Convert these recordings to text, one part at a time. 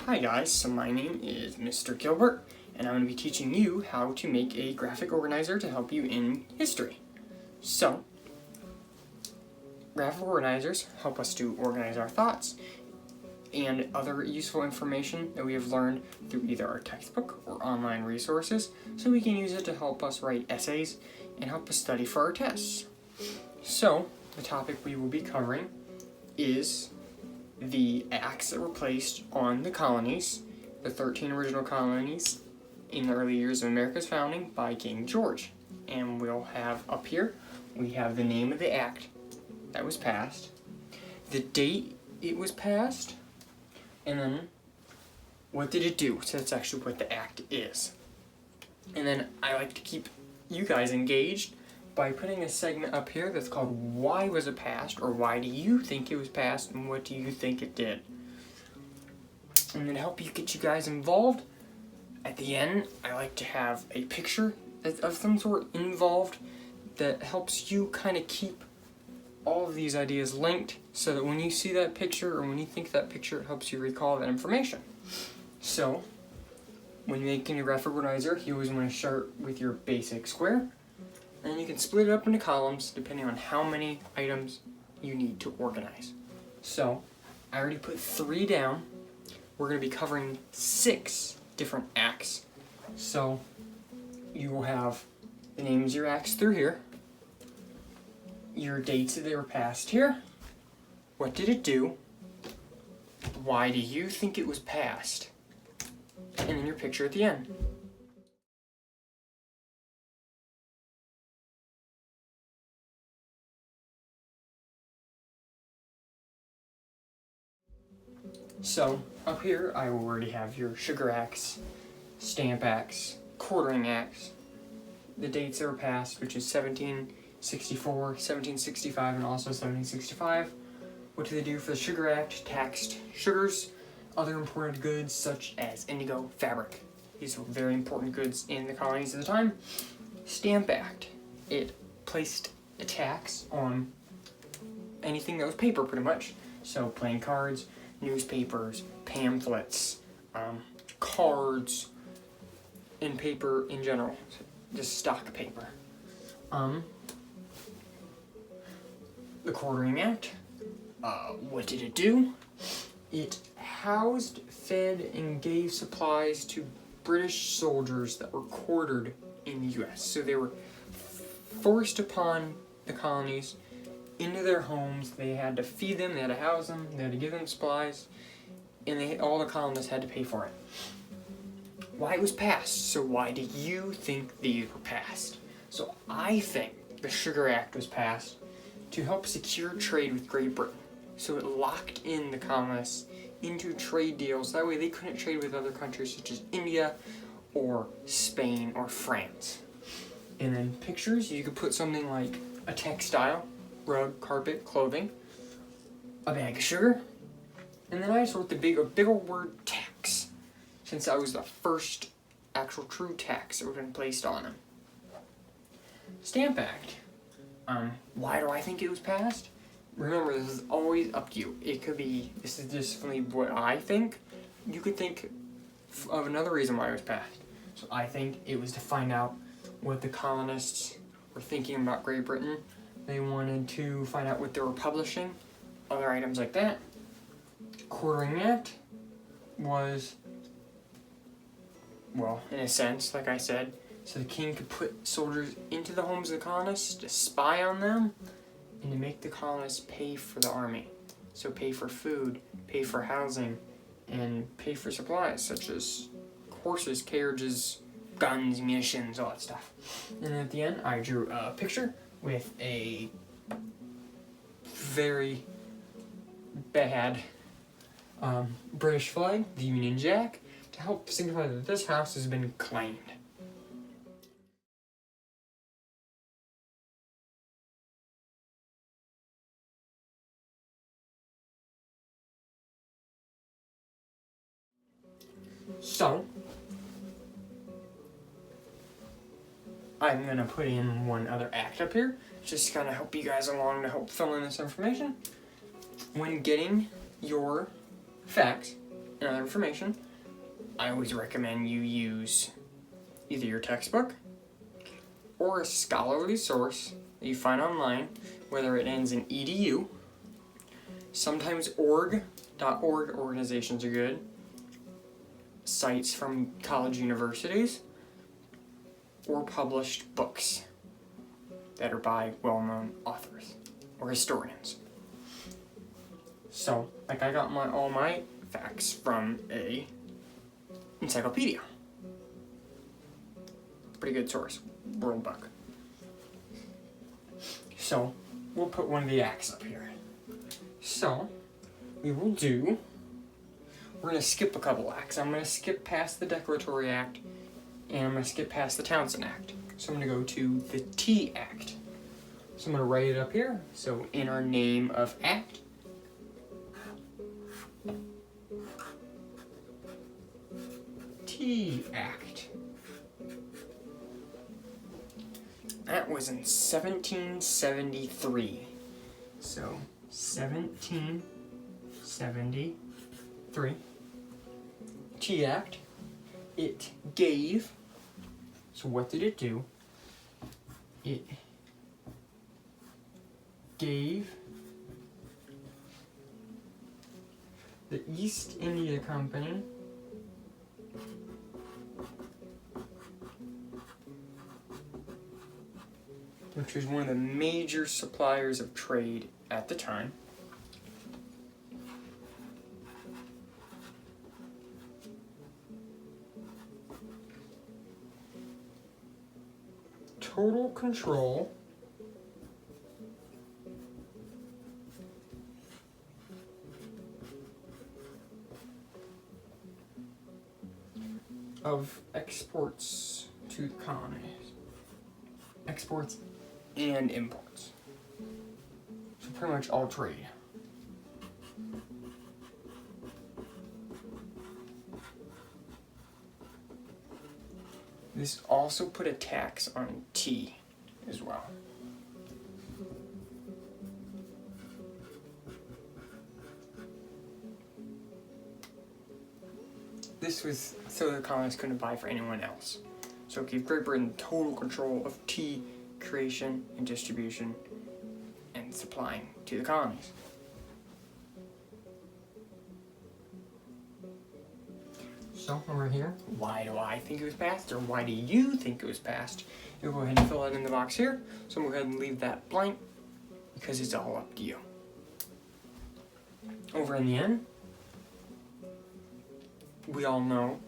Hi guys, so my name is Mr. Gilbert, and I'm going to be teaching you how to make a graphic organizer to help you in history. So, graphic organizers help us to organize our thoughts and other useful information that we have learned through either our textbook or online resources, so we can use it to help us write essays and help us study for our tests. So, the topic we will be covering is the acts that were placed on the colonies, the 13 original colonies in the early years of America's founding by King George. And we'll have up here, we have the name of the act that was passed, the date it was passed, and then what did it do? So that's actually what the act is. And then I like to keep you guys engaged by putting a segment up here that's called Why Was It Passed? Or Why Do You Think It Was Passed? And What Do You Think It Did? And then to help get you guys involved, at the end, I like to have a picture of some sort involved that helps you kind of keep all of these ideas linked so that when you see that picture or when you think that picture, it helps you recall that information. So, when making a graphic organizer, you always want to start with your basic square. And you can split it up into columns depending on how many items you need to organize. So, I already put 3 down. We're going to be covering 6 different acts. So, you will have the names of your acts through here, your dates that they were passed here, what did it do, why do you think it was passed, and then your picture at the end. So, up here, I will already have your sugar acts, stamp acts, quartering acts, the dates that were passed, which is 1764, 1765, and also 1765. What do they do for the Sugar Act? Taxed sugars, other imported goods such as indigo, fabric. These were very important goods in the colonies at the time. Stamp Act. It placed a tax on anything that was paper, pretty much. So, playing cards, newspapers, pamphlets, cards, and paper in general, just stock paper. The Quartering Act, what did it do? It housed, fed, and gave supplies to British soldiers that were quartered in the U.S. So they were forced upon the colonies into their homes. They had to feed them, they had to house them, they had to give them supplies, and all the colonists had to pay for it. Why it was passed? So why do you think these were passed? So I think the Sugar Act was passed to help secure trade with Great Britain. So it locked in the colonists into trade deals. That way they couldn't trade with other countries such as India or Spain or France. And then pictures, you could put something like a textile, rug, carpet, clothing, a bag of sugar, and then I just wrote the big old word tax, since that was the first actual true tax that would have been placed on them. Stamp Act. Why do I think it was passed? Remember, this is always up to you. It could be, this is just only what I think. You could think of another reason why it was passed. So I think it was to find out what the colonists were thinking about Great Britain. They wanted to find out what they were publishing, other items like that. Quartering Act was, well, in a sense, like I said, so the king could put soldiers into the homes of the colonists to spy on them and to make the colonists pay for the army. So pay for food, pay for housing, and pay for supplies such as horses, carriages, guns, munitions, all that stuff. And at the end, I drew a picture with a very bad British flag, the Union Jack, to help signify that this house has been claimed. So, I'm going to put in one other act up here, just to kind of help you guys along to help fill in this information. When getting your facts and other information, I always recommend you use either your textbook or a scholarly source that you find online, whether it ends in edu. Sometimes org.org organizations are good. Sites from college universities, or published books that are by well-known authors or historians. So, like I got all my facts from a encyclopedia. Pretty good source, World Book. So, we'll put one of the acts up here. So, we're going to skip a couple acts. I'm going to skip past the Declaratory Act, and I'm going to skip past the Townsend Act. So I'm going to go to the T Act. So I'm going to write it up here. So in our name of act, T Act. That was in 1773. So 1773. T Act. It gave. So what did it do? It gave the East India Company which was one of the major suppliers of trade at the time, total control of exports to the colonies. Exports and imports. So pretty much all trade. This also put a tax on tea as well. This was so the colonists couldn't buy for anyone else. So it gave Great Britain total control of tea creation and distribution and supplying to the colonies. So over here, why do I think it was passed, or why do you think it was passed? You'll go ahead and fill it in the box here. So I'm going to go ahead and leave that blank because it's all up to you. Over in the end, we all know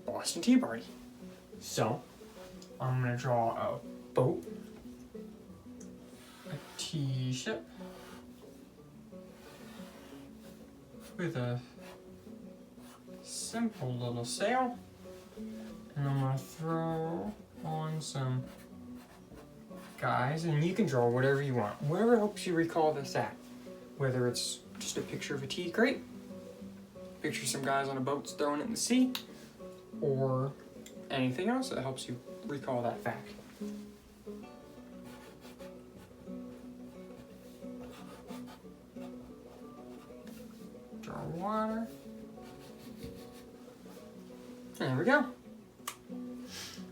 Boston Tea Party. So I'm going to draw a boat, a tea ship with a simple little sail, and I'm going to throw on some guys, and you can draw whatever you want, whatever helps you recall this act, whether it's just a picture of a tea crate, picture some guys on a boat throwing it in the sea, or anything else that helps you recall that fact. Draw water. And there we go.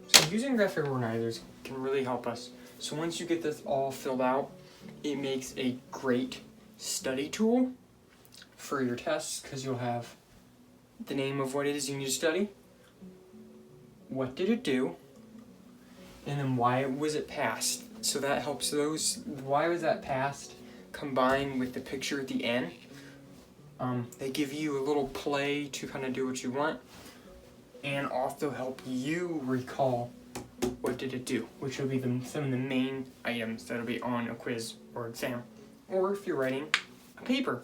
So using graphic organizers can really help us. So once you get this all filled out, it makes a great study tool for your tests, because you'll have the name of what it is you need to study, what did it do, and then why was it passed. So that helps those, why was that passed, combined with the picture at the end. They give you a little play to kind of do what you want, and also help you recall what did it do, which will be some of the main items that will be on a quiz or exam, or if you're writing a paper